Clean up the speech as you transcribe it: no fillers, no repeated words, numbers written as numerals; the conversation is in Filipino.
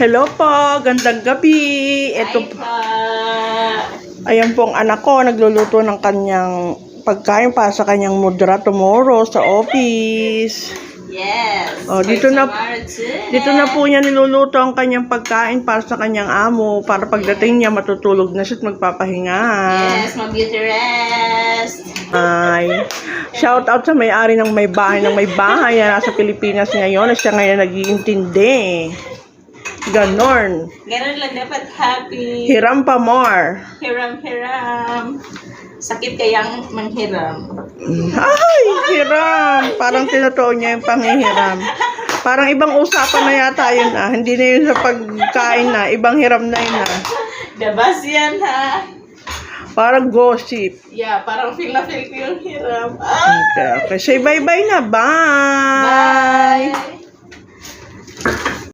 Hello po, gandang gabi. Ito, ayan pong anak ko, nagluluto ng kanyang pagkain para sa kanyang mudra tomorrow sa office. Yes. Oh, dito na po niya niluluto ang kanyang pagkain para sa kanyang amo, para pagdating niya matutulog na siya at magpapahinga. Yes, mag-beauty rest. Ay, shout out sa may-ari ng may bahay na nasa Pilipinas ngayon, na siya ngayon nag-iintindi. Ganon. Ganon lang dapat happy. Hiram pa more. Hiram. Sakit kayang manghiram. Ay, hiram. Parang tinotoo niya yung panghihiram. Parang ibang usapan na yata yun ah. Hindi na yun sa pagkain na. Ibang hiram na yun ah. Dabas yan ha. Parang gossip. Yeah, parang feel na feel ko yung hiram. Okay. Say bye-bye na. Bye. Bye.